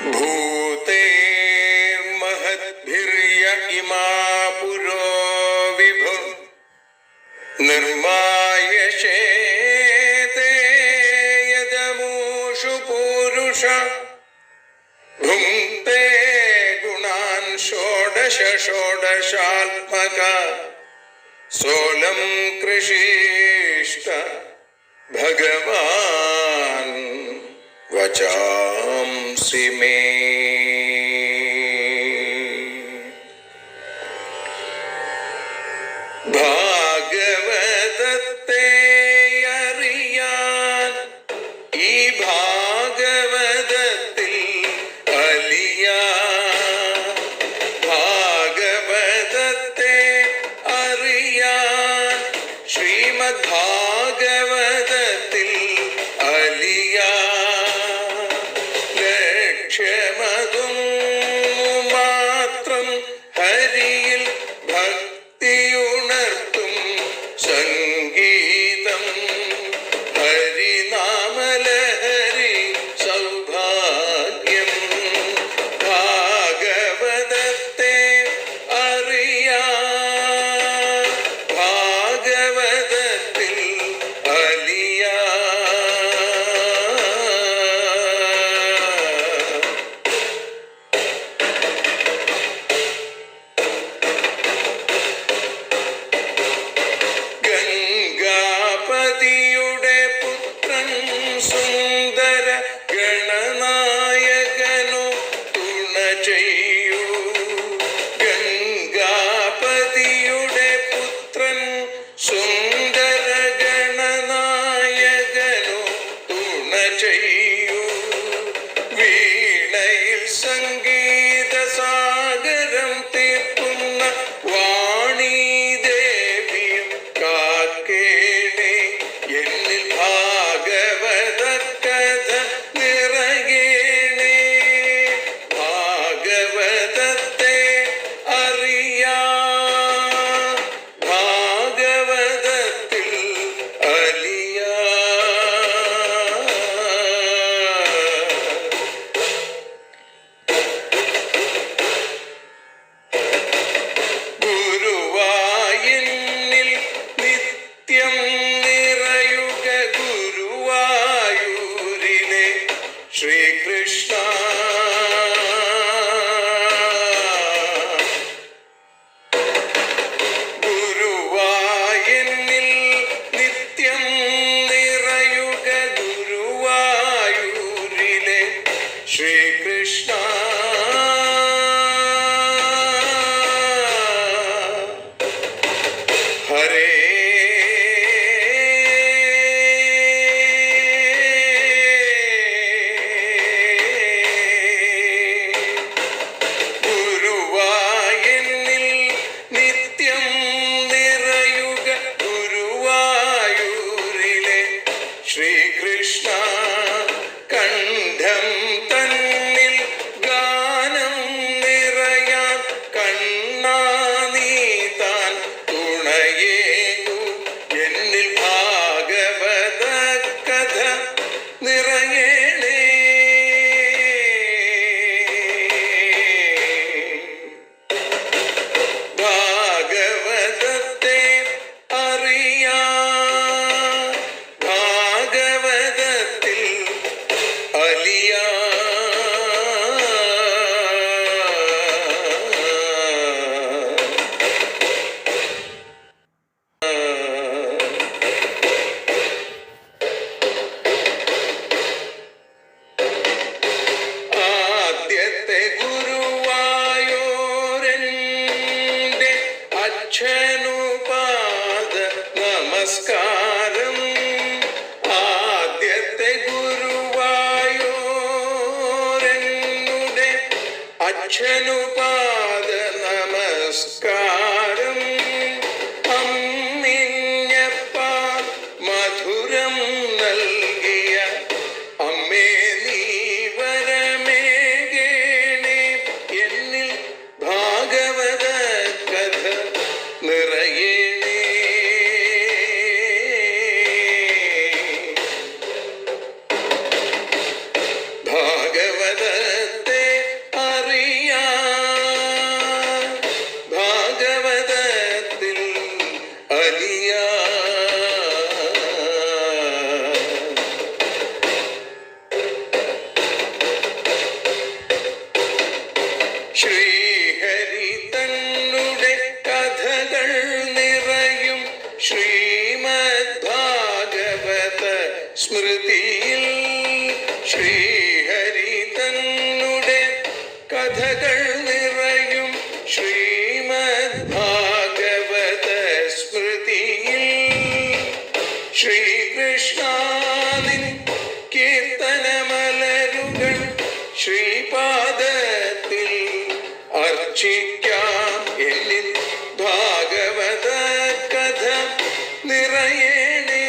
ഭൂതേ മഹദ്ഭിര്യ ഇമാ പുരോ വിഭു നിർമായശേതേ യദമൂഷു പൂരുഷ ഭുങ്ക്തേ ഗുണാൻ ഷോഡശ ഷോഡശാത്മക സോലം കൃഷിഷ്ട ഭഗവാൻ വചാംസി മേ. ഭാഗവതത്തെ അറിയാൻ ഈ ഭാഗവതത്തിൽ അലിയാൻ, ഭാഗവതത്തെ അറിയാൻ ശ്രീമദ് ഭാഗവതത്തിൽ അലിയാൻ. ലക്ഷ്യമതും മാത്രം ഹരിയിൽ ഭക്തിയുണർത്തും സംഗീതം ഹരിനാമലഹരി സൗഭാഗ്യം. ഭാഗവതത്തെ അറിയാൻ ഭാഗവതത്തിൽ അലിയാൻ. ഗംഗാപതിയുടെ പുത്രൻ സുന്ദര ഗണനായകനു തുണ ചെയ്യൂ. ഗംഗാപതിയുടെ പുത്രൻ സുന്ദര ഗണനായകനു തുണ ചെയ്യൂ. വീണയിൽ സംഗീത സാഗരം തീർക്കുന്ന വാണീദേവിയും കാക്കേണേ. എന്നിൽ ഭാഗവത കഥ നിറയേണേ. ഭാഗവതത്തെ അറിയാൻ ഭാഗവതത്തിൽ അലിയാൻ. ഗുരുവായൂരിൽ നിത്യം നിറയുക ഗുരുവായൂരിലെ ശ്രീകൃഷ്ണ. ഗുരുവായൂരിൽ നിത്യം നിറയുക ഗുരുവായൂരിലെ ശ്രീകൃഷ്ണ. ഹരേ ഗുരുവായൂരിൽ നിത്യം നിറയുക ഗുരുവായൂരിലെ ശ്രീകൃഷ്ണ. കണ്ഠം തന്നിൽ ഗാനം നിറയാൻ കണ്ണാ നീ താൻ തുണയേകൂ. എന്നിൽ ഭാഗവത കഥ നിറയേണേ. ഭാഗവതത്തെ അറിയാൻ ഭാഗവതത്തിൽ അലിയാൻ. ആദ്യത്തെ ഗുരുവായൂരന്റെ അച്ഛനുപാദ നമസ്കാരം. ആദ്യത്തെ ഗുരുവായൂരനുടെ അച്ഛനുപാദ നമസ്കാരം. അമ്മിഞ്ഞപ്പാൽ മധുരം നൽകിയ അമ്മേ നീ വരമേകേണേ. എന്നിൽ ഭാഗവത കഥ നിറയേണേ. ഭാഗവതത്തെ കഥകൾ നിറയും ശ്രീമദ് ഭാഗവത സ്മൃതിയിൽ ശ്രീകൃഷ്ണാനിൻ കീർത്തനമലരുകൾ ശ്രീപാദത്തിൽ അർച്ചിക്കാം. എന്നിൽ ഭാഗവത കഥ നിറയേണേ.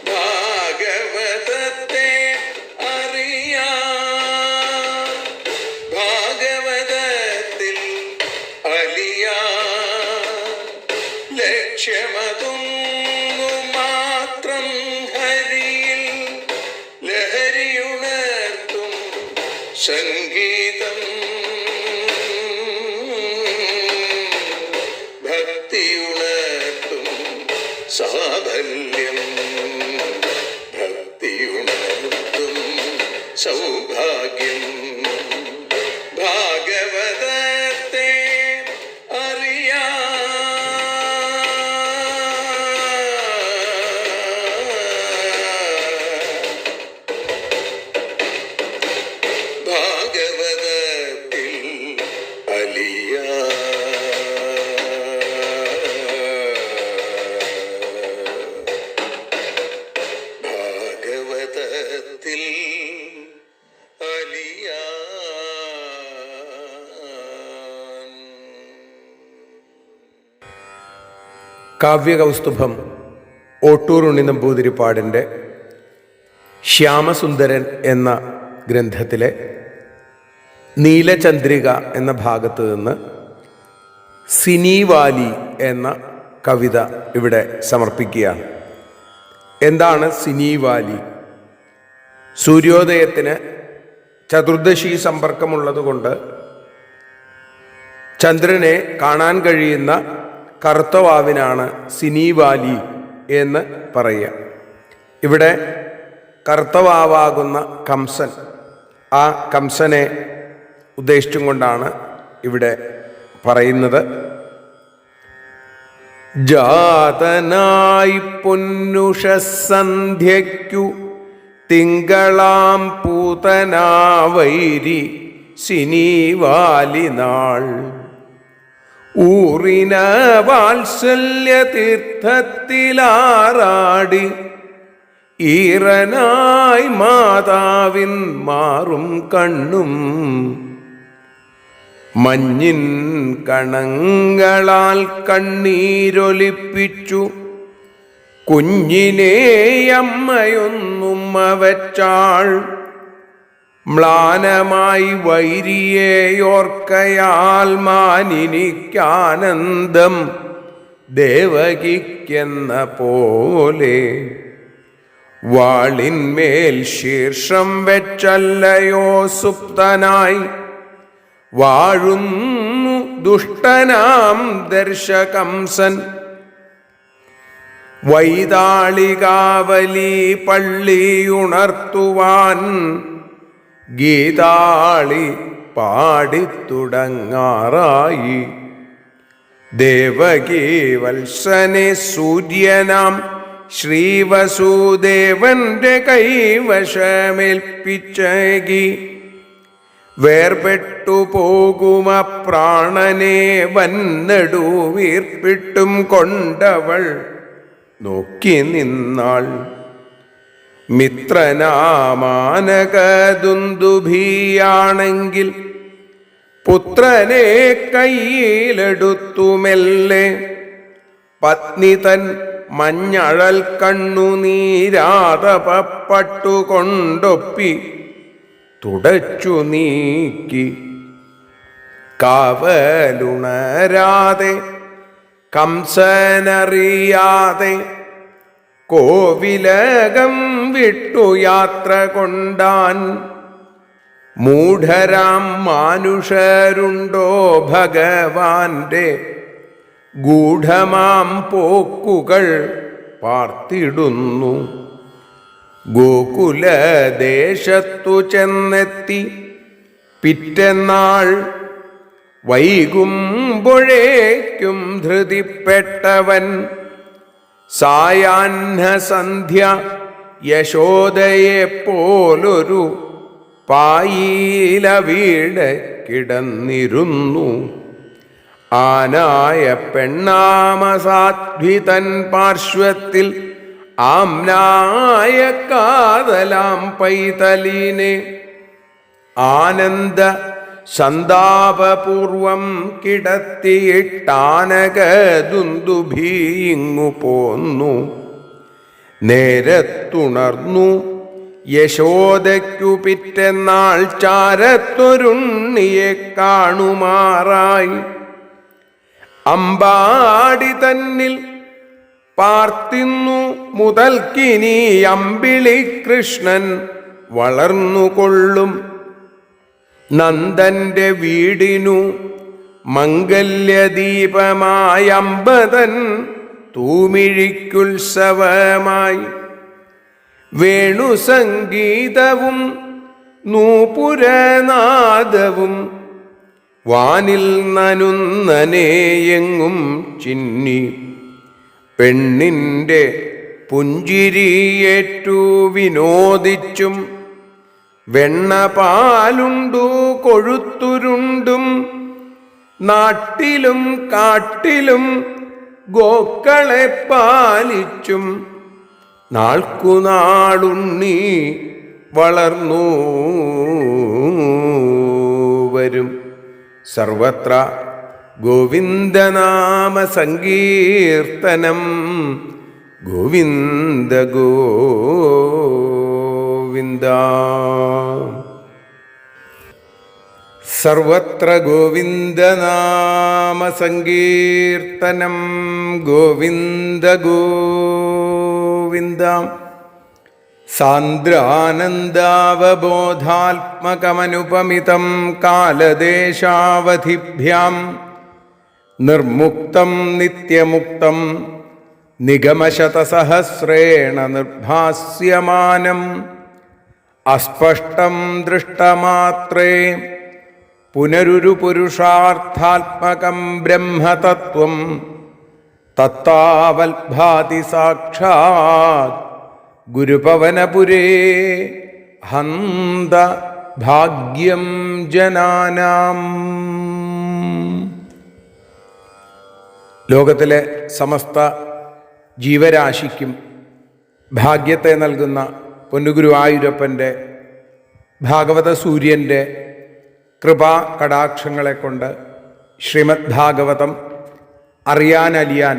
ഭാഗവതത്തെ അറിയാം, ഭാഗവതത്തിൽ അലിയാം. ലക്ഷ്യമതൊന്നു മാത്രം ഹരിയിൽ ലഹരിയുണർത്തും സംഗീതം. ഭക്തിയുണർത്തും സാഫല്യം, ഭക്തിയുണർത്തും സൗഭാഗ്യം. ഭാഗവതത്തെ അറിയാം, ഭാഗവതത്തിൽ അലിയാം. ഭാഗവതത്തിൽ അലിയാം. കാവ്യകൗസ്തുഭം ഓട്ടൂർ ഉണ്ണി നമ്പൂതിരിപ്പാടിൻ്റെ ശ്യാമസുന്ദരൻ എന്ന ഗ്രന്ഥത്തിലെ നീലചന്ദ്രിക എന്ന ഭാഗത്ത് നിന്ന് സിനിവാലി എന്ന കവിത ഇവിടെ സമർപ്പിക്കുകയാണ്. എന്താണ് സിനിവാലി? സൂര്യോദയത്തിന് ചതുർദശി സമ്പർക്കമുള്ളതുകൊണ്ട് ചന്ദ്രനെ കാണാൻ കഴിയുന്ന കറുത്ത വാവിനാണ് സിനിവാലി എന്ന് പറയുക. ഇവിടെ കറുത്ത വാവാകുന്ന കംസൻ, ആ കംസനെ ഉദ്ദേശിച്ചും കൊണ്ടാണ് ഇവിടെ പറയുന്നത്. ജാതനായി പൊന്നുഷസന്ധ്യയ്ക്കു തിങ്കളാം പൂതനാവൈരി സിനിവാലിനാൾ ഊറിന വാത്സല്യ തീർത്ഥത്തിലാറാടി ഈറനായി മാതാവിൻ മാറും കണ്ണും മഞ്ഞിൻ കണങ്ങളാൽ കണ്ണീരൊലിപ്പിച്ചു കുഞ്ഞിനെയമ്മയൊന്നും അവച്ചാൾ മ്ലാനമായി വൈരിയേയോർക്കയാൽ മാനിനിക്കാനന്ദം ദേവകിക്കെന്ന പോലെ വാളിന്മേൽ ശീർഷം വെച്ചല്ലയോ സുപ്തനായി വാഴുന്നു ദുഷ്ടനാം ദർശകംസൻ. വൈതാളികാവലി പള്ളിയുണർത്തുവാൻ ഗീതാളി പാടിത്തുടങ്ങാറായി. ദേവകീ വത്സനെ സൂര്യനാം ശ്രീവസുദേവന്റെ കൈവശമേൽപ്പിച്ചകി വേർപെട്ടു പോകുമ പ്രാണനെ വന്നെടുവീർപ്പിട്ടും കൊണ്ടവൾ നോക്കി നിന്നാൾ. മിത്രനാമാനകദുന്ദുഭിയാണെങ്കിൽ പുത്രനെ കയ്യിലെടുത്തുമെല്ലെ പത്നി തൻ മഞ്ഞഴൽ കണ്ണുനീരാതപപ്പെട്ടുകൊണ്ടൊപ്പി തുടച്ചു നീക്കി. കാവലുണരാതെ കംസനറിയാതെ കോവിലകം വിട്ടു യാത്ര കൊണ്ടാൻ മൂഢരാം മാനുഷരുണ്ടോ ഭഗവാന്റെ ഗൂഢമാം പോക്കുകൾ പാർത്തിടുന്നു. ഗോകുലദേശത്തു ചെന്നെത്തി പിറ്റെന്നാൾ വൈകുമ്പോഴേക്കും ധൃതിപ്പെട്ടവൻ സായാഹ്നസന്ധ്യ യശോദയെപ്പോലൊരു പായീല വീട് കിടന്നിരുന്നു. ആനായ പെണ്ണാമസാധ്വിതൻ പാർശ്വത്തിൽ ആംനായ കാതലാം പൈതലീനെ ആനന്ദ സന്താപപൂർവം കിടത്തിയിട്ടാനകദുന്ദുഭീങ്ങു പോന്നു. നേരത്തുണർന്നു യശോദയ്ക്കു പിറ്റെന്നാൾ ചാരത്തൊരുണ്ണിയെ കാണുമാറായി. അമ്പാടി തന്നിൽ പാർത്തിന്നു മുതൽക്കിനി അമ്പിളി കൃഷ്ണൻ വളർന്നുകൊള്ളും. നന്ദന്റെ വീടിനു മംഗല്യദീപമായ അമ്പതൻ തൂമിഴിക്കുത്സവമായി. വേണുസംഗീതവും നൂപുരനാദവും വാനിൽ നനുന്നനെയെങ്ങും ചിന്നി. പെണ്ണിൻ്റെ പുഞ്ചിരിയേറ്റു വിനോദിച്ചും വെണ്ണ പാലുണ്ടു കൊഴുത്തുരുണ്ടും നാട്ടിലും കാട്ടിലും ഗോക്കളെ പാലിച്ചും നാൾക്കുനാളുണ്ണി വളർന്നു വരും. സർവത്ര ഗോവിന്ദനാമ സങ്കീർത്തനം. ഗോവിന്ദ ഗോവിന്ദ. സർവത്ര ഗോവിന്ദനാമ സങ്കീർത്തനം. ഗോവിന്ദ ഗോവിന്ദ. സാന്ദ്രാനന്ദാവബോധാത്മകമനുപമിതം കാലദേശാവധിഭ്യാം നിർമുക്തം നിത്യമുക്തം നിഗമശതസഹസ്രേണ നിർഭാസ്യമാനം. അസ്പഷ്ടം ദൃഷ്ടമാത്രേ പുനരുരു പുരുഷാർത്ഥാത്മകം ബ്രഹ്മതത്വം തത്താവൽഭാതി സാക്ഷാത് ഗുരുപവനപുരേ ഹന്ത ഭാഗ്യം ജനാനാം. ലോകത്തിലെ സമസ്ത ജീവരാശിക്കും ഭാഗ്യത്തെ നൽകുന്ന പൊന്നുഗുരുവായൂരപ്പൻ്റെ ഭാഗവത സൂര്യൻ്റെ കൃപാ കടാക്ഷങ്ങളെ കൊണ്ട് ശ്രീമദ് ഭാഗവതം അറിയാനലിയാൻ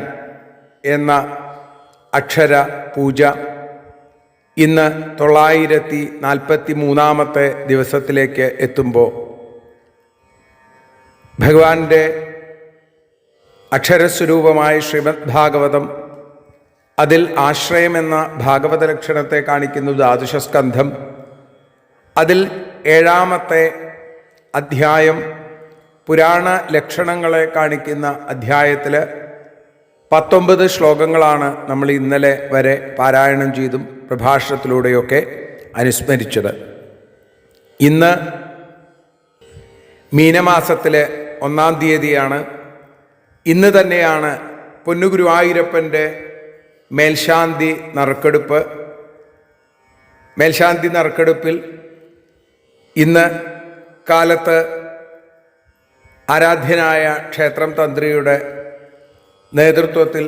എന്ന അക്ഷര പൂജ ഇന്ന് 943 ദിവസത്തിലേക്ക് എത്തുമ്പോൾ ഭഗവാന്റെ അക്ഷരസ്വരൂപമായ ശ്രീമദ് ഭാഗവതം, അതിൽ ആശ്രയമെന്ന ഭാഗവത ലക്ഷണത്തെ കാണിക്കുന്നു ദ്വാദശസ്കന്ധം. അതിൽ 7ാമത്തെ അധ്യായം പുരാണ ലക്ഷണങ്ങളെ കാണിക്കുന്ന അധ്യായത്തിൽ 19 ശ്ലോകങ്ങളാണ് നമ്മൾ ഇന്നലെ വരെ പാരായണം ചെയ്തും പ്രഭാഷണത്തിലൂടെയൊക്കെ അനുസ്മരിച്ചത്. ഇന്ന് മീനമാസത്തിലെ 1-ാം തീയതിയാണ്. ഇന്ന് തന്നെയാണ് പൊന്നുഗുരുവായൂരപ്പൻ്റെ മേൽശാന്തി നറുക്കെടുപ്പ്. മേൽശാന്തി നറുക്കെടുപ്പിൽ ഇന്ന് കാലത്ത് ആരാധ്യനായ ക്ഷേത്രം തന്ത്രിയുടെ നേതൃത്വത്തിൽ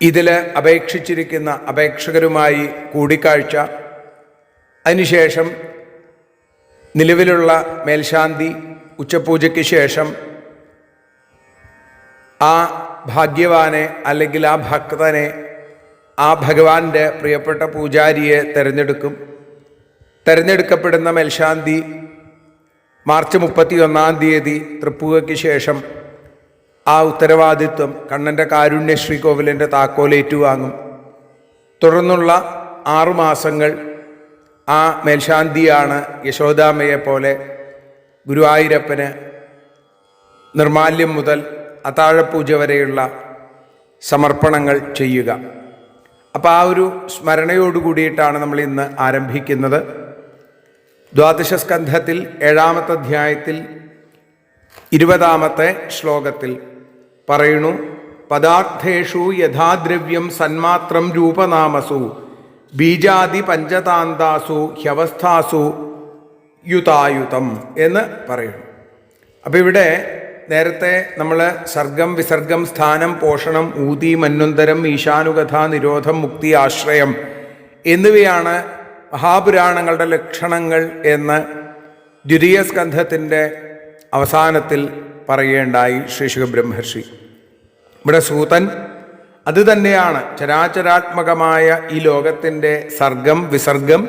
ഇതിൽ അപേക്ഷിച്ചിരിക്കുന്ന അപേക്ഷകരുമായി കൂടിക്കാഴ്ച, അതിനുശേഷം നിലവിലുള്ള മേൽശാന്തി ഉച്ചപൂജയ്ക്ക് ശേഷം ആ ഭാഗ്യവാനെ അല്ലെങ്കിൽ ആ ഭക്തനെ, ആ ഭഗവാന്റെ പ്രിയപ്പെട്ട പൂജാരിയെ തിരഞ്ഞെടുക്കും. തിരഞ്ഞെടുക്കപ്പെടുന്ന മേൽശാന്തി മാർച്ച് 31-ാം തീയതി തൃപ്പൂജയ്ക്ക് ശേഷം ആ ഉത്തരവാദിത്വം കണ്ണൻ്റെ കാരുണ്യശ്രീ കോവിലിൻ്റെ താക്കോലേറ്റുവാങ്ങും. തുടർന്നുള്ള 6 മാസങ്ങൾ ആ മേൽശാന്തിയാണ് യശോദാമ്മയെ പോലെ ഗുരുവായൂരപ്പന് നിർമാല്യം മുതൽ അത്താഴപൂജ വരെയുള്ള സമർപ്പണങ്ങൾ ചെയ്യുക. അപ്പോൾ ആ ഒരു സ്മരണയോട് കൂടിയിട്ടാണ് നമ്മൾ ഇന്ന് ആരംഭിക്കുന്നത്. ദ്വാദശസ്കന്ധത്തിൽ 7ാമത്തെ അധ്യായത്തിൽ 20ാമത്തെ ശ്ലോകത്തിൽ പറയുന്നു, പദാർത്ഥേഷു യഥാദ്രവ്യം സന്മാത്രം രൂപനാമസു ബീജാദി പഞ്ചതാന്താസു ഹ്യവസ്ഥാസു യുതായുതം എന്ന് പറയുന്നു. അപ്പം ഇവിടെ നേരത്തെ നമ്മൾ സർഗം വിസർഗം സ്ഥാനം പോഷണം ഊതി മന്വന്തരം ഈശാനുകഥ നിരോധം മുക്തി ആശ്രയം എന്നിവയാണ് മഹാപുരാണങ്ങളുടെ ലക്ഷണങ്ങൾ എന്ന് ദ്വിതീയ സ്കന്ധത്തിൻ്റെ അവസാനത്തിൽ പറയേണ്ടായി ശ്രീ ശുകബ്രഹ്മർഷി. ഇവിടെ സൂതൻ അത് തന്നെയാണ് ചരാചരാത്മകമായ ഈ ലോകത്തിൻ്റെ സർഗം വിസർഗം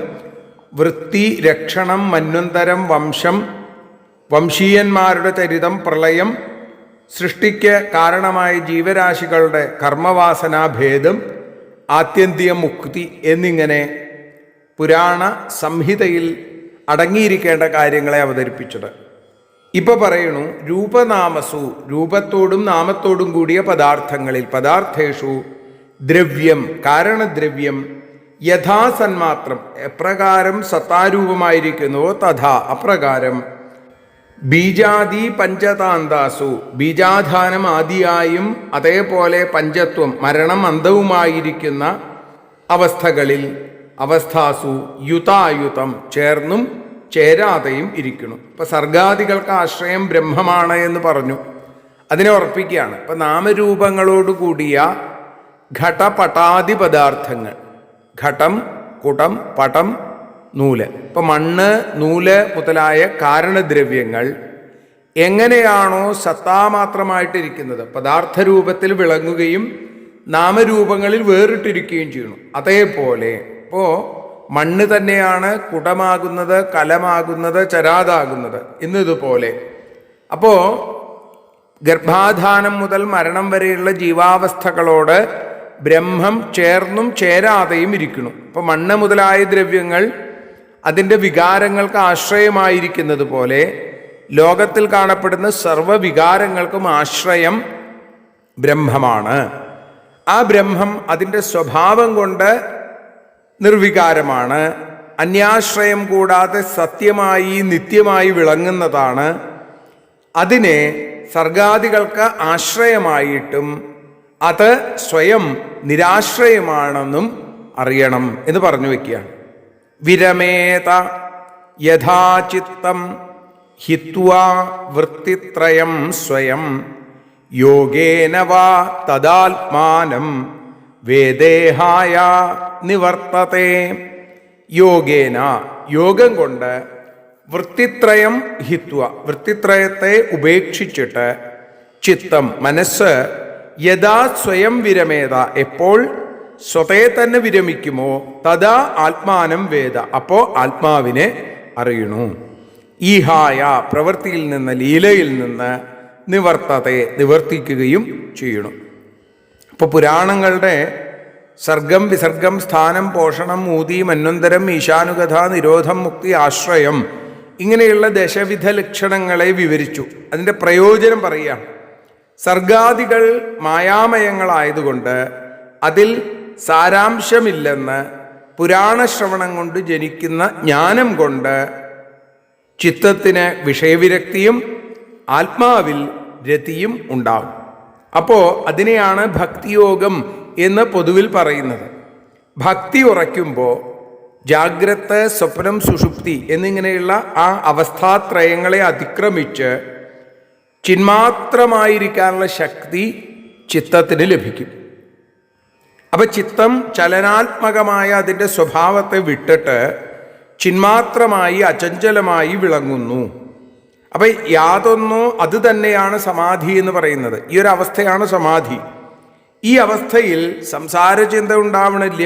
വൃത്തി രക്ഷണം മന്വന്തരം വംശം വംശീയന്മാരുടെ ചരിതം പ്രളയം സൃഷ്ടിക്ക് കാരണമായ ജീവരാശികളുടെ കർമ്മവാസനാഭേദം ആത്യന്തിക മുക്തി എന്നിങ്ങനെ പുരാണ സംഹിതയിൽ അടങ്ങിയിരിക്കേണ്ട കാര്യങ്ങളെ അവതരിപ്പിച്ചത്. ഇപ്പൊ പറയണു രൂപനാമസു, രൂപത്തോടും നാമത്തോടും കൂടിയ പദാർത്ഥങ്ങളിൽ, പദാർത്ഥേഷു ദ്രവ്യം കാരണദ്രവ്യം യഥാസന്മാത്രം എപ്രകാരം സത്താരൂപമായിരിക്കുന്നുവോ തഥാ അപ്രകാരം ബീജാദി പഞ്ചതാന്താസു ബീജാധാനം ആദിയായും അതേപോലെ പഞ്ചത്വം മരണം അന്തവുമായിരിക്കുന്ന അവസ്ഥകളിൽ അവസ്ഥാസു യുതായുതം ചേർന്നും ചേരാതെയും ഇരിക്കുന്നു. ഇപ്പം സർഗാദികൾക്ക് ആശ്രയം ബ്രഹ്മമാണ് എന്ന് പറഞ്ഞു, അതിനെ ഉറപ്പിക്കുകയാണ്. ഇപ്പം നാമരൂപങ്ങളോടുകൂടിയ ഘടപടാദി പദാർത്ഥങ്ങൾ, ഘടം കുടം പടം നൂല്, ഇപ്പം മണ്ണ് നൂല് മുതലായ കാരണദ്രവ്യങ്ങൾ എങ്ങനെയാണോ സത്താമാത്രമായിട്ടിരിക്കുന്നത് പദാർത്ഥ രൂപത്തിൽ വിളങ്ങുകയും നാമരൂപങ്ങളിൽ വേറിട്ടിരിക്കുകയും ചെയ്യുന്നു, അതേപോലെ ഇപ്പോൾ മണ്ണ് തന്നെയാണ് കുടമാകുന്നത്, കലമാകുന്നത്, ചരാതാകുന്നത് എന്നതുപോലെ. അപ്പോൾ ഗർഭാധാനം മുതൽ മരണം വരെയുള്ള ജീവാവസ്ഥകളോട് ബ്രഹ്മം ചേർന്നും ചേരാതെയും ഇരിക്കുന്നു. ഇപ്പോൾ മണ്ണ് മുതലായ ദ്രവ്യങ്ങൾ അതിൻ്റെ വികാരങ്ങൾക്ക് ആശ്രയമായിരിക്കുന്നത് പോലെ ലോകത്തിൽ കാണപ്പെടുന്ന സർവ്വവികാരങ്ങൾക്കും ആശ്രയം ബ്രഹ്മമാണ്. ആ ബ്രഹ്മം അതിൻ്റെ സ്വഭാവം കൊണ്ട് നിർവികാരമാണ്, അന്യാശ്രയം കൂടാതെ സത്യമായി നിത്യമായി വിളങ്ങുന്നതാണ്. അതിനെ സർഗാദികൾക്ക് ആശ്രയമായിട്ടും അത് സ്വയം നിരാശ്രയമാണെന്നും അറിയണം എന്ന് പറഞ്ഞു വയ്ക്കുകയാണ്. വിരമേത യഥാചിത്തം ഹിത്വാ വൃത്തിത്രയം സ്വയം യോഗേന വാ തദാത്മാനം വേദേഹായ നിവർത്തത്തെ. യോഗേന യോഗം കൊണ്ട് വൃത്തിത്രയം ഹിത്വ വൃത്തിത്രയത്തെ ഉപേക്ഷിച്ചിട്ട് ചിത്തം മനസ്സ് യഥാ സ്വയം വിരമേത എപ്പോൾ സ്വതേ തന്നെ വിരമിക്കുമോ തഥാ ആത്മാനം വേദ അപ്പോൾ ആത്മാവിനെ അറിയണു. ഈഹായ പ്രവൃത്തിയിൽ നിന്ന് ലീലയിൽ നിന്ന് നിവർത്തത്തെ നിവർത്തിക്കുകയും ചെയ്യണം. ഇപ്പോൾ പുരാണങ്ങളുടെ സർഗം വിസർഗം സ്ഥാനം പോഷണം ഊതി മന്വന്തരം ഈശാനുകഥ നിരോധം മുക്തി ആശ്രയം ഇങ്ങനെയുള്ള ദശവിധ ലക്ഷണങ്ങളെ വിവരിച്ചു. അതിൻ്റെ പ്രയോജനം പറയുക, സർഗാദികൾ മായാമയങ്ങളായതുകൊണ്ട് അതിൽ സാരാംശമില്ലെന്ന് പുരാണശ്രവണം കൊണ്ട് ജനിക്കുന്ന ജ്ഞാനം കൊണ്ട് ചിത്തത്തിന് വിഷയവിരക്തിയും ആത്മാവിൽ രതിയും ഉണ്ടാവും. അപ്പോൾ അതിനെയാണ് ഭക്തിയോഗം എന്ന് പൊതുവിൽ പറയുന്നത്. ഭക്തി ഉറയ്ക്കുമ്പോൾ ജാഗ്രത സ്വപ്നം സുഷുപ്തി എന്നിങ്ങനെയുള്ള ആ അവസ്ഥാത്രയങ്ങളെ അതിക്രമിച്ച് ചിന്മാത്രമായിരിക്കാനുള്ള ശക്തി ചിത്തത്തിന് ലഭിക്കും. അപ്പം ചിത്തം ചലനാത്മകമായ അതിൻ്റെ സ്വഭാവത്തെ വിട്ടിട്ട് ചിന്മാത്രമായി അചഞ്ചലമായി വിളങ്ങുന്നു. അപ്പം യാതൊന്നോ അത് തന്നെയാണ് സമാധി എന്ന് പറയുന്നത്. ഈ ഒരു അവസ്ഥയാണ് സമാധി. ഈ അവസ്ഥയിൽ സംസാരചിന്ത ഉണ്ടാവണില്ല,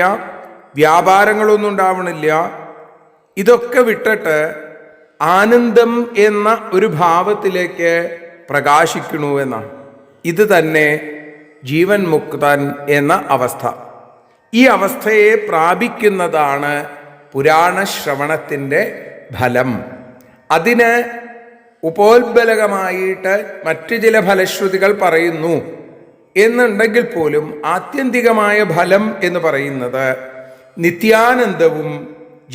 വ്യാപാരങ്ങളൊന്നും ഉണ്ടാവണില്ല. ഇതൊക്കെ വിട്ടിട്ട് ആനന്ദം എന്ന ഒരു ഭാവത്തിലേക്ക് പ്രകാശിക്കണു എന്നാണ്. ഇത് തന്നെ ജീവൻ മുക്തൻ എന്ന അവസ്ഥ. ഈ അവസ്ഥയെ പ്രാപിക്കുന്നതാണ് പുരാണശ്രവണത്തിൻ്റെ ഫലം. അതിന് ഉപോത്ബലകമായിട്ട് മറ്റു ചില ഫലശ്രുതികൾ പറയുന്നു എന്നുണ്ടെങ്കിൽ പോലും ആത്യന്തികമായ ഫലം എന്ന് പറയുന്നത് നിത്യാനന്ദവും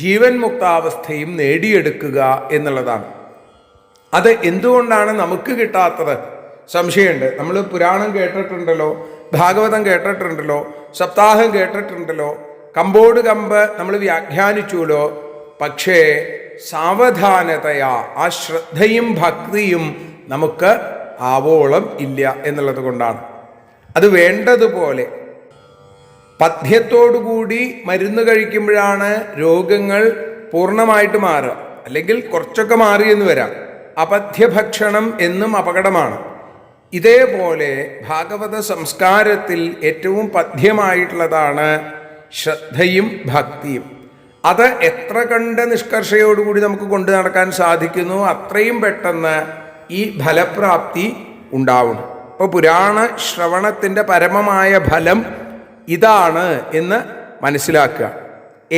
ജീവൻ മുക്താവസ്ഥയും നേടിയെടുക്കുക എന്നുള്ളതാണ്. അത് എന്തുകൊണ്ടാണ് നമുക്ക് കിട്ടാത്തത്? സംശയമുണ്ട്. നമ്മൾ പുരാണം കേട്ടിട്ടുണ്ടല്ലോ, ഭാഗവതം കേട്ടിട്ടുണ്ടല്ലോ, സപ്താഹം കേട്ടിട്ടുണ്ടല്ലോ, കമ്പോട് കമ്പ് നമ്മൾ വ്യാഖ്യാനിച്ചുല്ലോ. പക്ഷേ സാവധാനതയാ ആ ശ്രദ്ധയും ഭക്തിയും നമുക്ക് ആവോളം ഇല്ല എന്നുള്ളത് കൊണ്ടാണ്. അത് വേണ്ടതുപോലെ പഥ്യത്തോടുകൂടി മരുന്ന് കഴിക്കുമ്പോഴാണ് രോഗങ്ങൾ പൂർണ്ണമായിട്ട് മാറുക. അല്ലെങ്കിൽ കുറച്ചൊക്കെ മാറിയെന്ന് വരാം. അപഥ്യഭക്ഷണം എന്നും അപകടമാണ്. ഇതേപോലെ ഭാഗവത സംസ്കാരത്തിൽ ഏറ്റവും പഥ്യമായിട്ടുള്ളതാണ് ശ്രദ്ധയും ഭക്തിയും. അത് എത്ര കണ്ട് നിഷ്കർഷയോടുകൂടി നമുക്ക് കൊണ്ടു നടക്കാൻ സാധിക്കുന്നു അത്രയും പെട്ടെന്ന് ഈ ഫലപ്രാപ്തി ഉണ്ടാവണം. ഇപ്പോൾ പുരാണ ശ്രവണത്തിൻ്റെ പരമമായ ഫലം ഇതാണ് എന്ന് മനസ്സിലാക്കുക.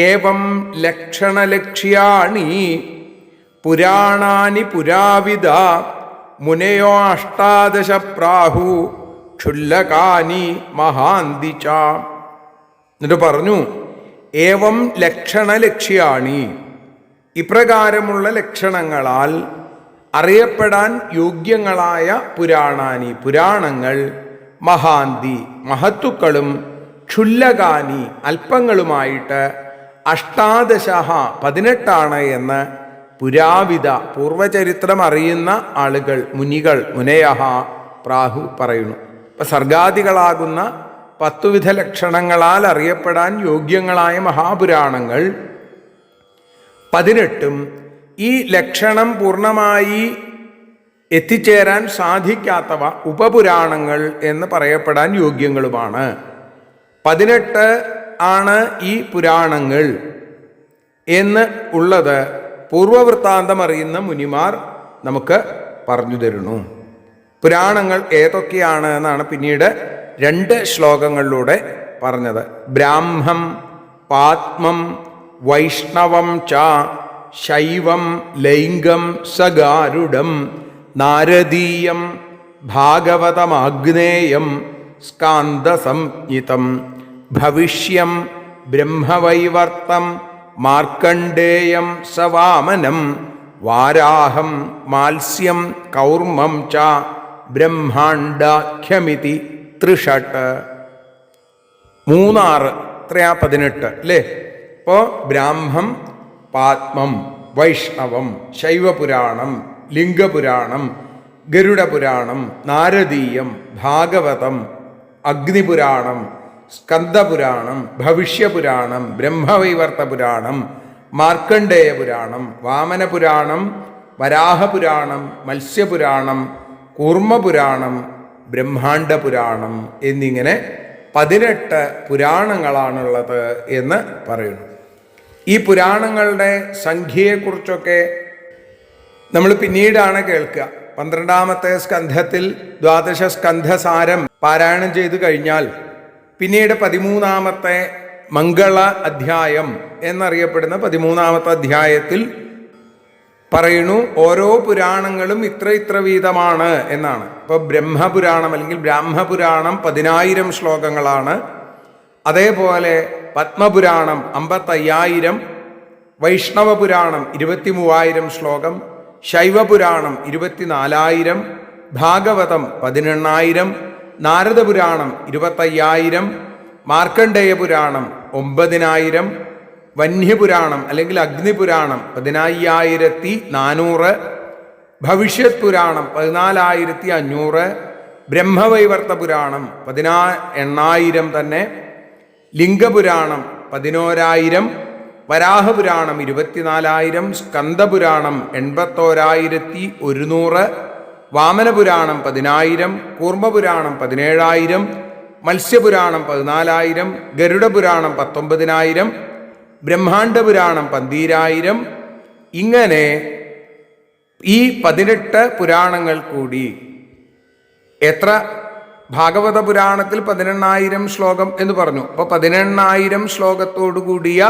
ഏവം ലക്ഷണലക്ഷ്യാണി പുരാണാനി പുരാവിദ മുനയോ അഷ്ടാദശ പ്രാഹു ക്ഷുല്ലകാനി മഹാന്തി ച. എന്നിട്ട് പറഞ്ഞു, ഏവം ലക്ഷണലക്ഷ്യാണി, ഇപ്രകാരമുള്ള ലക്ഷണങ്ങളാൽ അറിയപ്പെടാൻ യോഗ്യങ്ങളായ പുരാണാനി, പുരാണങ്ങൾ, മഹാന്തി, മഹത്തുക്കളും, ക്ഷുല്ലകാനി, അല്പങ്ങളുമായിട്ട്, അഷ്ടാദശ 18 എന്ന് പുരാവിദ, പൂർവചരിത്രം അറിയുന്ന ആളുകൾ, മുനികൾ, മുനയഹ പ്രാഹു പറയുന്നു. ഇപ്പം സർഗാദികളാകുന്ന 10 വിധ ലക്ഷണങ്ങളാൽ അറിയപ്പെടാൻ യോഗ്യങ്ങളായ മഹാപുരാണങ്ങൾ 18 ഈ ലക്ഷണം പൂർണ്ണമായി എത്തിച്ചേരാൻ സാധിക്കാത്തവ ഉപപുരാണങ്ങൾ എന്ന് പറയപ്പെടാൻ യോഗ്യങ്ങളുമാണ്. 18 ആണ് ഈ പുരാണങ്ങൾ എന്ന് ഉള്ളത് പൂർവവൃത്താന്തം അറിയുന്ന മുനിമാർ നമുക്ക് പറഞ്ഞു തരുന്നു. പുരാണങ്ങൾ ഏതൊക്കെയാണ് എന്നാണ് പിന്നീട് 2 ശ്ലോകങ്ങളിലൂടെ പറഞ്ഞത്. ബ്രാഹ്മം, പാത്മം, വൈഷ്ണവം ച, ശൈവം, ലൈംഗം, സഗാരുഡം, നാരദീയം, ഭാഗവതമാഗ്നേയം, സ്കാന്ദസംജ്ഞിതം, ഭവിഷ്യം, ബ്രഹ്മവൈവർത്തം, മാർക്കണ്ഡേയം, സവാമനം, വാരാഹം, മാത്സ്യം, കൗർമ്മം ച, ബ്രഹ്മാണ്ഡാഖ്യമിതി ത്രിഷട്ട്. 3 3 18 അല്ലേ? ഇപ്പോൾ ബ്രാഹ്മം, പാത്മം, വൈഷ്ണവം, ശൈവപുരാണം, ലിംഗപുരാണം, ഗരുഡപുരാണം, നാരദീയം, ഭാഗവതം, അഗ്നിപുരാണം, സ്കന്ദപുരാണം, ഭവിഷ്യപുരാണം, ബ്രഹ്മവൈവർത്തപുരാണം, മാർക്കണ്ഡേയപുരാണം, വാമനപുരാണം, വരാഹപുരാണം, മത്സ്യപുരാണം, കൂർമ്മപുരാണം, ബ്രഹ്മാണ്ഡപുരാണം എന്നിങ്ങനെ 18 പുരാണങ്ങളാണുള്ളത് എന്ന് പറയുന്നു. ഈ പുരാണങ്ങളുടെ സംഖ്യയെക്കുറിച്ചൊക്കെ നമ്മൾ പിന്നീടാണ് കേൾക്കുക. 12ാമത്തെ സ്കന്ധത്തിൽ 12 സ്കന്ധസാരം പാരായണം ചെയ്തു കഴിഞ്ഞാൽ പിന്നീട് 13ാമത്തെ മംഗള അധ്യായം എന്നറിയപ്പെടുന്ന 13ാമത്തെ അധ്യായത്തിൽ പറയുന്നു ഓരോ പുരാണങ്ങളും ഇത്ര വീതമാണ് എന്നാണ്. ഇപ്പോൾ ബ്രഹ്മപുരാണം അല്ലെങ്കിൽ ബ്രാഹ്മപുരാണം 10,000 ശ്ലോകങ്ങളാണ്. അതേപോലെ പത്മപുരാണം 55,000, വൈഷ്ണവപുരാണം 23,000 ശ്ലോകം, ശൈവപുരാണം 24,000, ഭാഗവതം 18,000, നാരദപുരാണം 25,000, മാർക്കണ്ഡേയപുരാണം 9,000, വന്യപുരാണം അല്ലെങ്കിൽ അഗ്നിപുരാണം 15,400, ഭവിഷ്യത് പുരാണം 14,500, ബ്രഹ്മവൈവർത്ത പുരാണം 18,000 തന്നെ, ലിംഗപുരാണം 11,000, വരാഹപുരാണം 24,000, സ്കന്ദപുരാണം 81,100, വാമനപുരാണം 10,000, കൂർമ്മപുരാണം 17,000, മത്സ്യപുരാണം 14,000, ഗരുഡപുരാണം 19,000, ബ്രഹ്മാണ്ഡപുരാണം 12,000. ഇങ്ങനെ ഈ 18 പുരാണങ്ങൾ കൂടി എത്ര? ഭാഗവത പുരാണത്തിൽ 18,000 ശ്ലോകം എന്ന് പറഞ്ഞു. അപ്പോൾ 18,000 ശ്ലോകത്തോടു കൂടിയ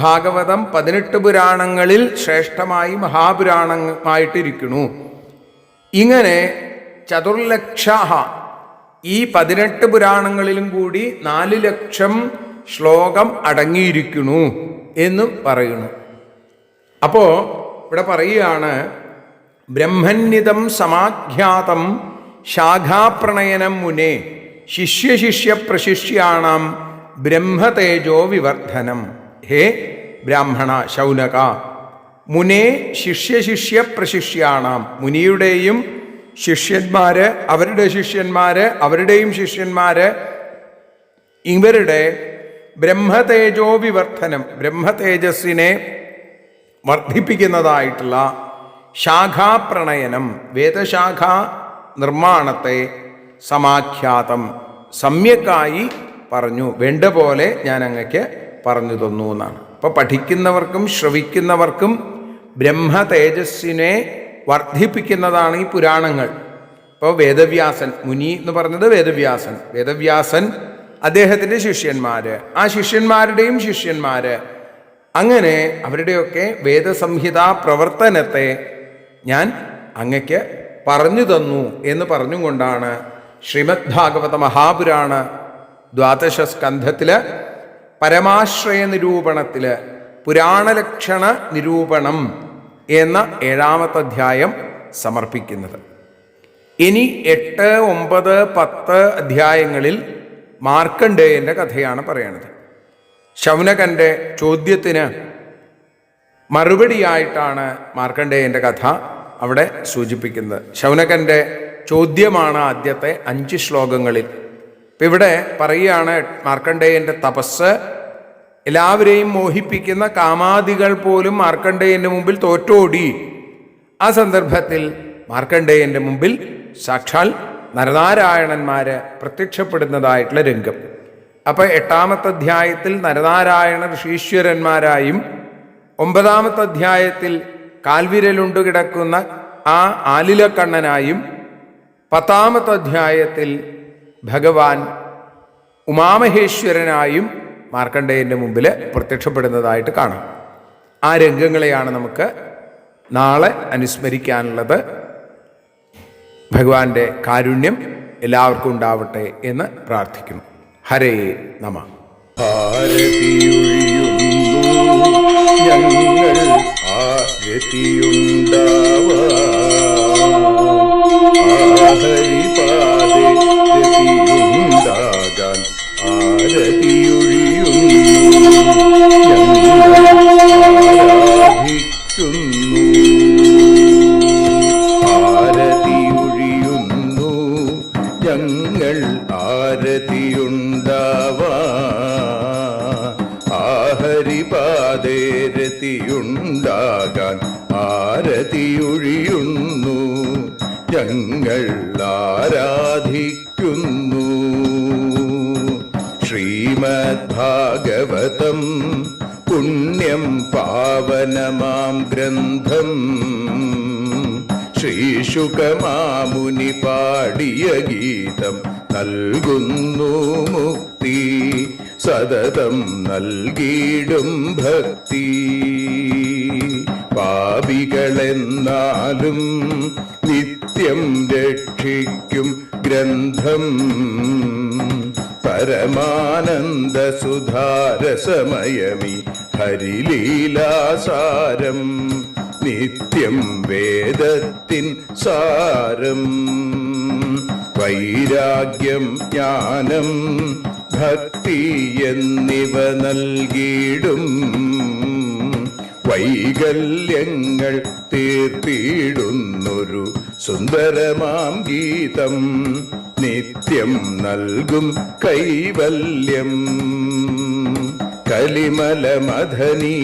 ഭാഗവതം 18 പുരാണങ്ങളിൽ ശ്രേഷ്ഠമായി മഹാപുരാണമായിട്ടിരിക്കുന്നു. ഇങ്ങനെ ചതുർലക്ഷ ഈ 18 പുരാണങ്ങളിലും കൂടി 4 ലക്ഷം ശ്ലോകം അടങ്ങിയിരിക്കുന്നു എന്നും പറയുന്നു. അപ്പോൾ ഇവിടെ പറയുകയാണ് ബ്രഹ്മന്യതം സമാഖ്യാതം ശാഖാപ്രണയനം മുനെ ശിഷ്യശിഷ്യ പ്രശിഷ്യാണാം ബ്രഹ്മതേജോ വിവർദ്ധനം. ഹേ ബ്രാഹ്മണ ശൗനക, മുനെ ശിഷ്യശിഷ്യ പ്രശിഷ്യാണാം, മുനിയുടെയും ശിഷ്യന്മാര്, അവരുടെ ശിഷ്യന്മാര്, അവരുടെയും ശിഷ്യന്മാര്, ഇവരുടെ ബ്രഹ്മതേജോ വിവർദ്ധനം, ബ്രഹ്മതേജസ്സിനെ വർദ്ധിപ്പിക്കുന്നതായിട്ടുള്ള ശാഖാപ്രണയനം, വേദശാഖാ നിർമ്മാണത്തെ സമാഖ്യാതം സമ്യക്കായി പറഞ്ഞു, വേണ്ട പോലെ ഞാൻ അങ്ങക്ക് പറഞ്ഞു തന്നു എന്നാണ്. അപ്പോൾ പഠിക്കുന്നവർക്കും ശ്രവിക്കുന്നവർക്കും ബ്രഹ്മതേജസ്സിനെ വർദ്ധിപ്പിക്കുന്നതാണ് ഈ പുരാണങ്ങൾ. ഇപ്പോൾ വേദവ്യാസൻ, മുനി എന്ന് പറഞ്ഞത് വേദവ്യാസൻ, വേദവ്യാസൻ അദ്ദേഹത്തിൻ്റെ ശിഷ്യന്മാര്, ആ ശിഷ്യന്മാരുടെയും ശിഷ്യന്മാര്, അങ്ങനെ അവരുടെയൊക്കെ വേദസംഹിതാ പ്രവർത്തനത്തെ ഞാൻ അങ്ങക്ക് പറഞ്ഞു തന്നു എന്ന് പറഞ്ഞുകൊണ്ടാണ് ശ്രീമദ് ഭാഗവത മഹാപുരാണ ദ്വാദശ സ്കന്ധത്തില് പരമാശ്രയ നിരൂപണത്തില് പുരാണലക്ഷണ നിരൂപണം എന്ന 7ാമത്തെ അധ്യായം സമർപ്പിക്കുന്നത്. ഇനി 8, 9, 10 അധ്യായങ്ങളിൽ മാർക്കണ്ഡേയൻ്റെ കഥയാണ് പറയണത്. ശൗനകന്റെ ചോദ്യത്തിന് മറുപടിയായിട്ടാണ് മാർക്കണ്ഡേയൻ്റെ കഥ അവിടെ സൂചിപ്പിക്കുന്നത്. ശൗനകന്റെ ചോദ്യമാണ് ആദ്യത്തെ 5 ശ്ലോകങ്ങളിൽ. ഇപ്പം ഇവിടെ പറയുകയാണ്, മാർക്കണ്ഡേയൻ്റെ തപസ് എല്ലാവരെയും മോഹിപ്പിക്കുന്ന കാമാദികൾ പോലും മാർക്കണ്ഡേയൻ്റെ മുമ്പിൽ തോറ്റോടി. ആ സന്ദർഭത്തിൽ മാർക്കണ്ഡേയൻ്റെ മുമ്പിൽ സാക്ഷാൽ നരനാരായണന്മാര് പ്രത്യക്ഷപ്പെടുന്നതായിട്ടുള്ള രംഗം. അപ്പോൾ 8ാമത്തെ അധ്യായത്തിൽ നരനാരായണ ഋഷീശ്വരന്മാരായും 9ാമത്തെ അധ്യായത്തിൽ കാൽവിരലുണ്ടു കിടക്കുന്ന ആ ആലിലക്കണ്ണനായും 10ാമത്തെ അധ്യായത്തിൽ ഭഗവാൻ ഉമാമഹേശ്വരനായും മാർക്കണ്ഡേയൻ്റെ മുമ്പിൽ പ്രത്യക്ഷപ്പെടുന്നതായിട്ട് കാണാം. ആ രംഗങ്ങളെയാണ് നമുക്ക് നാളെ അനുസ്മരിക്കാനുള്ളത്. ഭഗവാന്റെ കാരുണ്യം എല്ലാവർക്കും ഉണ്ടാവട്ടെ എന്ന് പ്രാർത്ഥിക്കുന്നു. ഹരേ നമ. ഞങ്ങൾ ആരതിയുണ്ടാകാൻ ആരതിയൊഴിയുന്നു. ഞങ്ങൾ ആരാധിക്കുന്നു. ശ്രീമദ് ഭാഗവതം പുണ്യം പാവനമാം ഗ്രന്ഥം ശ്രീശുകമാമുനി പാടിയ ഗീതം നൽകുന്നു മുക്തി. സതതം നൽകിയിടും ഭക്തി. പാപികളെന്നാലും നിത്യം രക്ഷിക്കും ഗ്രന്ഥം. പരമാനന്ദ സുധാരസമയമി ഹരിലീലാസാരം. നിത്യം വേദത്തിൻ സാരം. വൈരാഗ്യം ജ്ഞാനം ഭക്തി എന്നിവ നൽകിയിടും. വൈകല്യങ്ങൾ തീർത്തിയിടുന്നൊരു സുന്ദരമാം ഗീതം. നിത്യം നൽകും കൈവല്യം. കലിമലമഥനി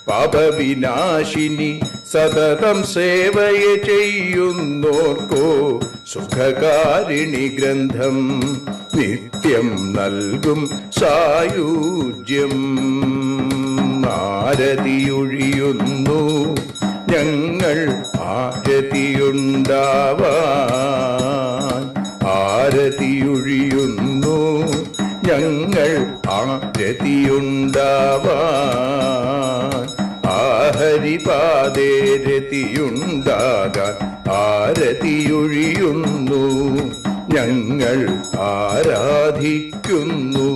പാപവിനാശിനി സതതം സേവയ ചെയ്യുന്നോർക്കോ സുഖകാരിണി ഗ്രന്ഥം. നിത്യം നൽകും സായുജ്യം. ആരതിയൊഴിയുന്നു ഞങ്ങൾ ആരതിയുണ്ടാവാൻ. ആരതിയൊഴിയുന്നു ഞങ്ങൾ ആരതിയുണ്ടാവാൻ. ആഹരിപാദേ രതിയുണ്ടാകാൻ ആരതിയൊഴിയുന്നു. ഞങ്ങൾ ആരാധിക്കുന്നു.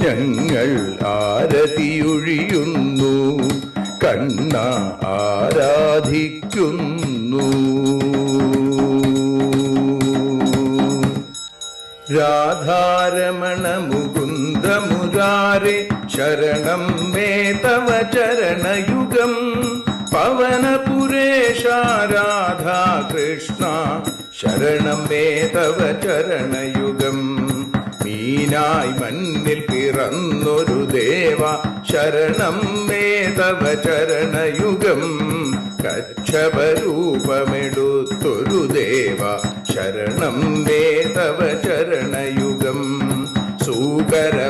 ഞങ്ങൾ ആരതിയൊഴിയുന്നു. കണ്ണ ആരാധിക്കുന്നു. രാധാരമണ മുകുന്ദ മുരാരെ ശരണം മേ തവ ചരണയുഗം പവനപുരേശ രാധാ കൃഷ്ണ ശരണം മേ തവ ചരണയുഗം മീനായി മണ്ണിൽ പിറന്നൊരു ദേവ ശരണം മേ തവ ചരണയുഗം കച്ഛപരൂപമെടുത്തൊരു ദേവ ശരണം മേ തവ ചരണയുഗം സൂകരഭാവമണിഞ്ഞൊരു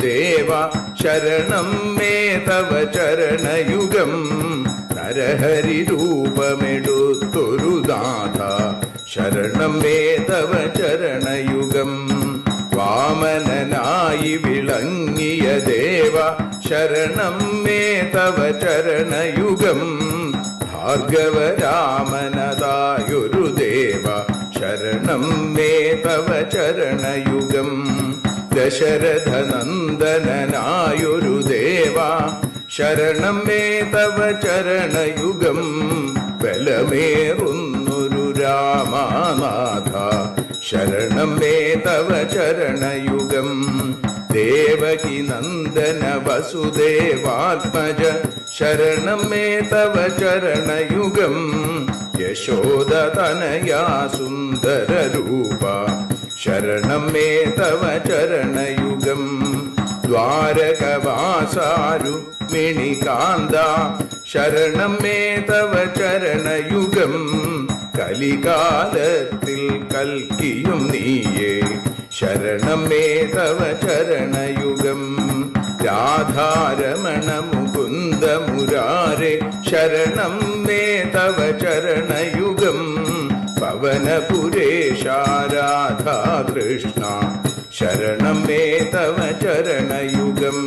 ദേവ ശരണം മേ തവ ചരണയുഗം നരഹരി രൂപമെടുത്തൊരു നാഥ ശരണം മേ തവ ചരണയുഗം വാമനനായി വിളങ്ങിയ ദേവ ശരണം മേ തവ ചരണയുഗം ഭാർഗവരാമനതായൊരു ദേവ ശരണം മേ തവ ചരണയുഗം ദശരഥനന്ദനായൊരു ദേവ ശരണം മേ തവ ചരണയുഗം ബലമേറുന്നൊരു രാമനാഥ ശരണം മേ തവ ചരണയുഗം ദേവകി നന്ദന വസുദേവാത്മജ ശരണം മേ തവ ചരണയുഗം യശോദതനയാ സുന്ദര രൂപ ശരണം മേ തവ ചരണയുഗം ദ്വാരകവാസാരുക്മിണികാന്ത ശരണം മേ തവ ചരണയുഗം കലികാലത്തിൽ കൽക്കിയും നീയേ ശരണം മേ തവ ചരണയുഗം രാധാരമണ മുകുന്ദ മുരാരെ ശരണം മേ തവ ചരണയുഗം പവനപുരേശ രാധാ കൃഷ്ണ ശരണം മേ തവ ചരണയുഗം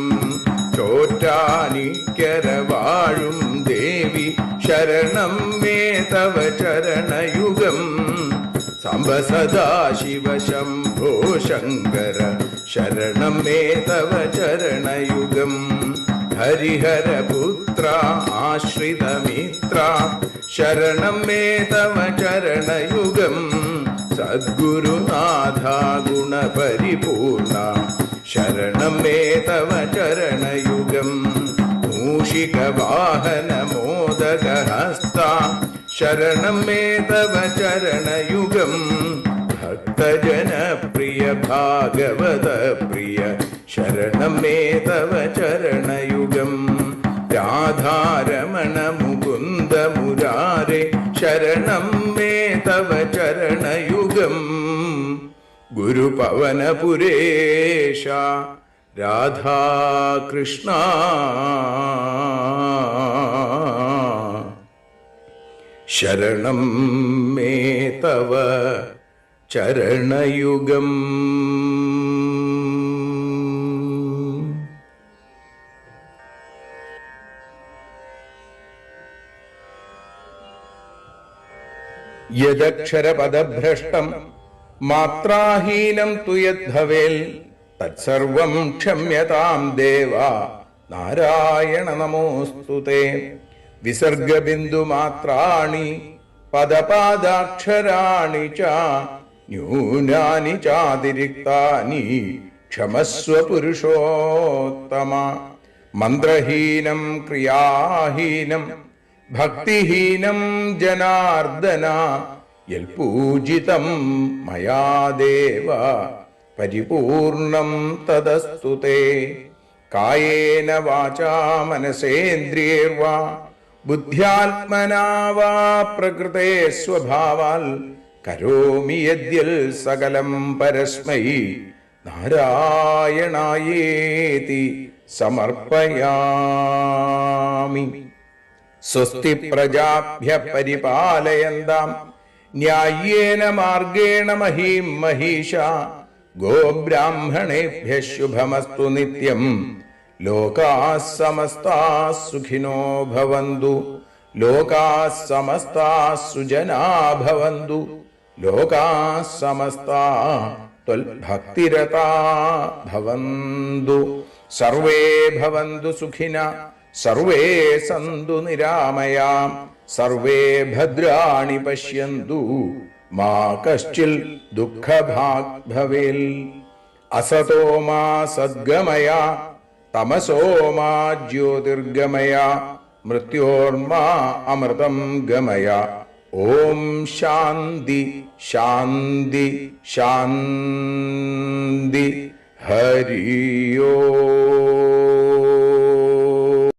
ചോറ്റാനിക്കര വാഴും ദേവി ശരണം മേ തവ ചരണയുഗം സാംബ സദാശിവ ശംഭോ ശങ്കര ശരണം മേ തവ ചരണയുഗം ഹരിഹരപുത്ര ആശ്രിതമിത്ര ശരണം മേ തവ ചരണയുഗം സദ്ഗുരുനാഥ ഗുണപരിപൂർണ ശരണം മേ തവ ചരണയുഗം മൂഷിക വാഹന മോദകഹസ്ത ശരണം മേ തവ ചരണയുഗം ഭക്തജനപ്രിയ ഭാഗവത പ്രിയ ശരണം മേ തവ ചരണയുഗം രാധാരമണ മുകുന്ദ മുരാരെ ശരണം മേ തവ ചരണയുഗം ഗുരുപവനപുരേശ രാധാകൃഷ്ണ ശരണം മേ തവ ചരണയുഗം. യദക്ഷരപദഭ്രഷ്ടം മാത്രാഹീനം തു യദ്ഭവേൽ തത്സർവം ക്ഷമ്യതാം ദേവ നാരായണ നമോസ്തുതേ. വിസർഗബിന്ദുമാത്രാണി പദപാദാക്ഷരാണി ച ന്യൂനാനി ചാതിരിക്താനി ക്ഷമസ്വ പുരുഷോത്തമ. മന്ത്രഹീനം ക്രിയാഹീനം ഭക്തിഹീനം ജനാർദ്ദന യൽപൂജിതം മയാ ദേവ പരിപൂർണം തദസ്തു തേ. കായേന വാചാ മനസേന്ദ്രിയൈർവാ ബുദ്ധ്യാത്മനാ വാ പ്രകൃതേ സ്വഭാവാൽ കരോമി യദ്യൽ സകലം പരസ്മൈ നാരായണായേതി സമർപ്പയാമി. സ്വസ്തി പ്രജാഭ്യഃ പരിപാലയന്താം ന്യായേന മാർഗേണ മഹീം മഹീഷാ. ഗോബ്രാഹ്മണേഭ്യഃ ശുഭമസ്തു നിത്യം. ലോകാഃ സമസ്താഃ സുഖിനോ ഭവന്തു. ലോകാഃ സമസ്താഃ സുജനാഃ ഭവന്തു. ലോകാഃ സമസ്താഃ ത്വൽഭക്തിരതാഃ ഭവന്തു. സർവേ ഭവന്തു സുഖിനഃ സർവേ സന്തു നിരാമയാം. സർവേ ഭദ്രാണി പശ്യന്തു മാ കശ്ചിൽ ദുഃഖഭാഗ് ഭവേൽ. അസതോ മാ സദ്ഗമയ തമസോ മാ ജ്യോതിർഗമയ മൃത്യോർമാ അമൃതം ഗമയ. ഓം ശാന്തി ശാന്തി ശാന്തി. ഹരി ഓം.